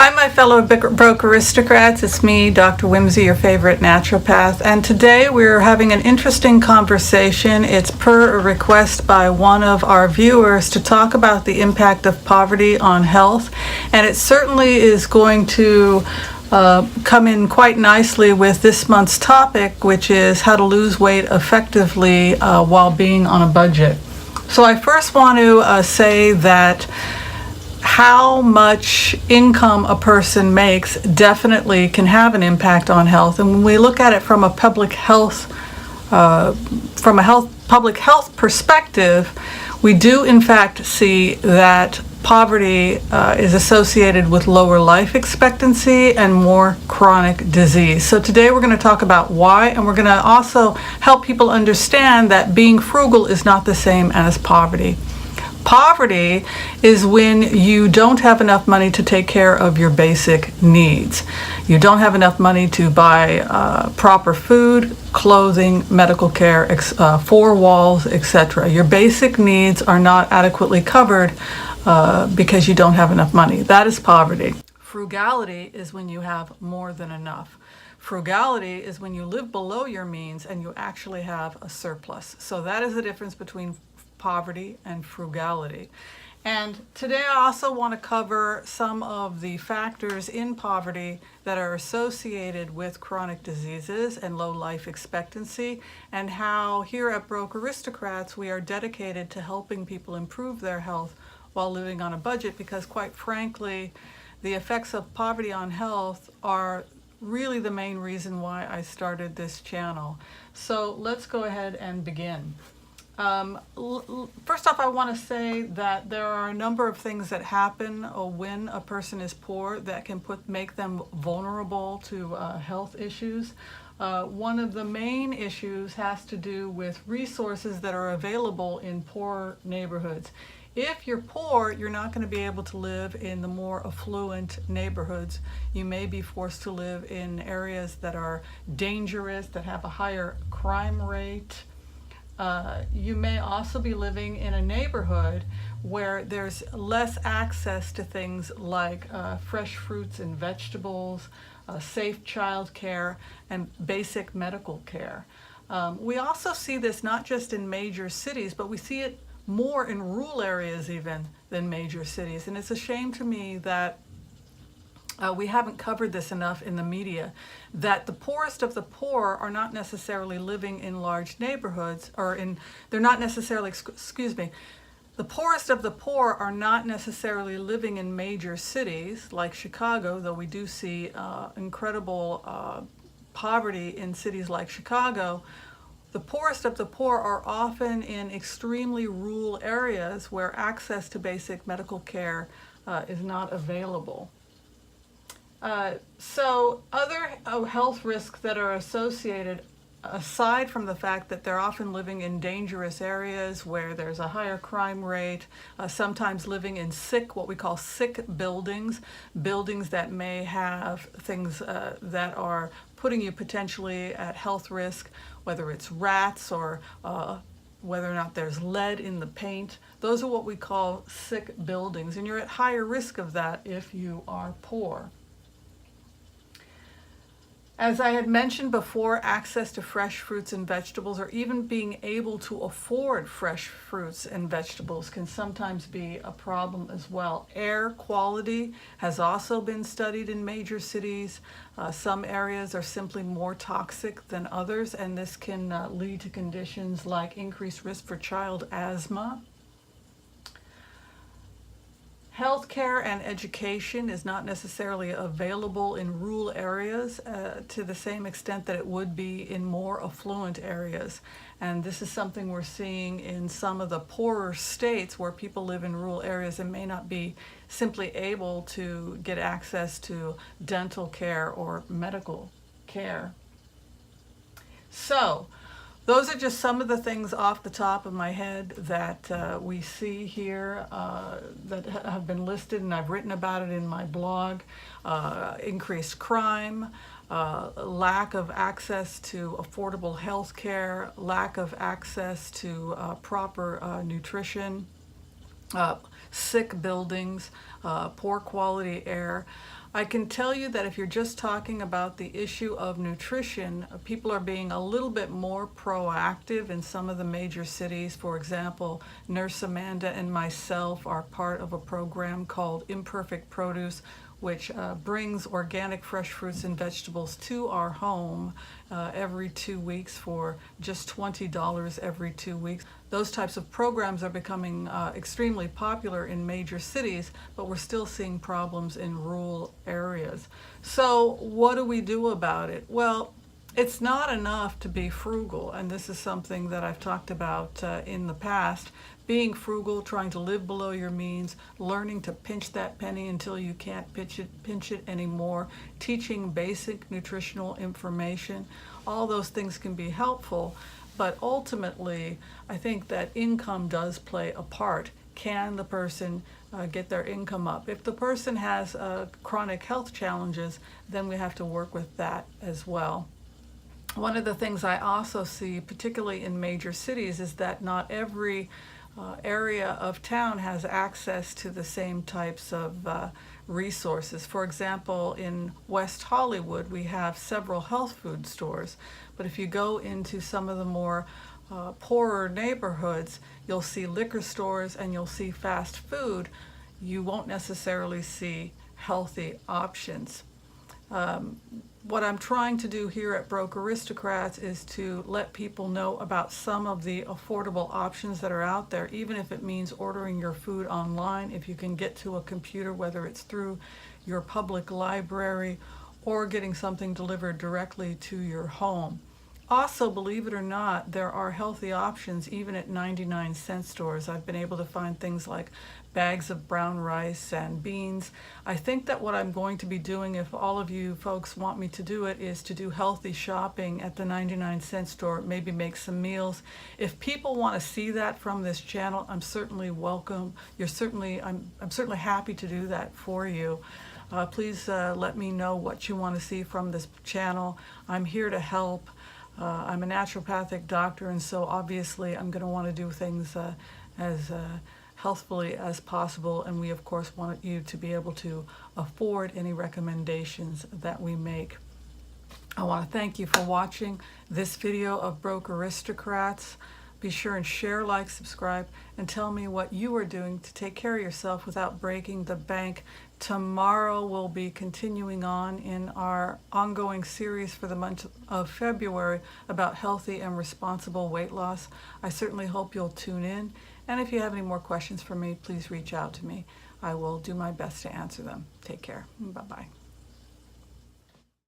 Hi, my fellow broke aristocrats. It's me, Dr. Whimsy, your favorite naturopath. And today we're having an interesting conversation. It's per a request by one of our viewers to talk about the impact of poverty on health. And it certainly is going to come in quite nicely with this month's topic, which is how to lose weight effectively while being on a budget. So I first want to say that how much income a person makes definitely can have an impact on health. And when we look at it from a public health perspective, we do in fact see that poverty is associated with lower life expectancy and more chronic disease. So today we're going to talk about why, and we're going to also help people understand that being frugal is not the same as poverty. Poverty is when you don't have enough money to take care of your basic needs. You don't have enough money to buy proper food, clothing, medical care, four walls, etc. Your basic needs are not adequately covered because you don't have enough money. That is poverty. Frugality is when you have more than enough. Frugality is when you live below your means and you actually have a surplus. So that is the difference between poverty and frugality. And today I also want to cover some of the factors in poverty that are associated with chronic diseases and low life expectancy, and how here at Broke Aristocrats we are dedicated to helping people improve their health while living on a budget, because quite frankly the effects of poverty on health are really the main reason why I started this channel. So let's go ahead and begin. First off, I want to say that there are a number of things that happen when a person is poor that can make them vulnerable to health issues. One of the main issues has to do with resources that are available in poor neighborhoods. If you're poor, you're not going to be able to live in the more affluent neighborhoods. You may be forced to live in areas that are dangerous, that have a higher crime rate. You may also be living in a neighborhood where there's less access to things like fresh fruits and vegetables, safe childcare, and basic medical care. We also see this not just in major cities, but we see it more in rural areas even than major cities. And it's a shame to me that we haven't covered this enough in the media, that the poorest of the poor are not necessarily living in large neighborhoods, they're not necessarily, the poorest of the poor are not necessarily living in major cities like Chicago, though we do see incredible poverty in cities like Chicago. The poorest of the poor are often in extremely rural areas where access to basic medical care is not available. So other health risks that are associated, aside from the fact that they're often living in dangerous areas where there's a higher crime rate, sometimes living in what we call sick buildings that may have things that are putting you potentially at health risk, whether it's rats or whether or not there's lead in the paint. Those are what we call sick buildings, and you're at higher risk of that if you are poor. As I had mentioned before, access to fresh fruits and vegetables, or even being able to afford fresh fruits and vegetables, can sometimes be a problem as well. Air quality has also been studied in major cities. Some areas are simply more toxic than others, and this can lead to conditions like increased risk for child asthma. Healthcare and education is not necessarily available in rural areas to the same extent that it would be in more affluent areas. And this is something we're seeing in some of the poorer states where people live in rural areas and may not be simply able to get access to dental care or medical care. So, those are just some of the things off the top of my head that we see here that have been listed, and I've written about it in my blog. Increased crime, lack of access to affordable health care, lack of access to proper nutrition, sick buildings, poor quality air. I can tell you that if you're just talking about the issue of nutrition, people are being a little bit more proactive in some of the major cities. For example, Nurse Amanda and myself are part of a program called Imperfect Produce, which brings organic fresh fruits and vegetables to our home every 2 weeks for just $20 every 2 weeks. Those types of programs are becoming extremely popular in major cities, but we're still seeing problems in rural areas. So what do we do about it? Well, it's not enough to be frugal, and this is something that I've talked about in the past. Being frugal, trying to live below your means, learning to pinch that penny until you can't pinch it anymore, teaching basic nutritional information, all those things can be helpful, but ultimately, I think that income does play a part. Can the person get their income up? If the person has chronic health challenges, then we have to work with that as well. One of the things I also see, particularly in major cities, is that not every area of town has access to the same types of resources. For example, in West Hollywood, we have several health food stores, but if you go into some of the more poorer neighborhoods, you'll see liquor stores and you'll see fast food. You won't necessarily see healthy options. What I'm trying to do here at Broke Aristocrats is to let people know about some of the affordable options that are out there, even if it means ordering your food online, if you can get to a computer, whether it's through your public library or getting something delivered directly to your home. Also, believe it or not, there are healthy options even at 99-cent stores. I've been able to find things like bags of brown rice and beans. I think that what I'm going to be doing, if all of you folks want me to do it, is to do healthy shopping at the 99-cent store, maybe make some meals. If people want to see that from this channel, I'm certainly welcome. I'm certainly happy to do that for you. Please let me know what you want to see from this channel. I'm here to help. I'm a naturopathic doctor, and so obviously I'm going to want to do things as healthfully as possible, and we of course want you to be able to afford any recommendations that we make. I want to thank you for watching this video of Broke Aristocrats. Be sure and share, like, subscribe, and tell me what you are doing to take care of yourself without breaking the bank. Tomorrow we'll be continuing on in our ongoing series for the month of February about healthy and responsible weight loss. I certainly hope you'll tune in, and if you have any more questions for me, please reach out to me. I will do my best to answer them. Take care. Bye-bye.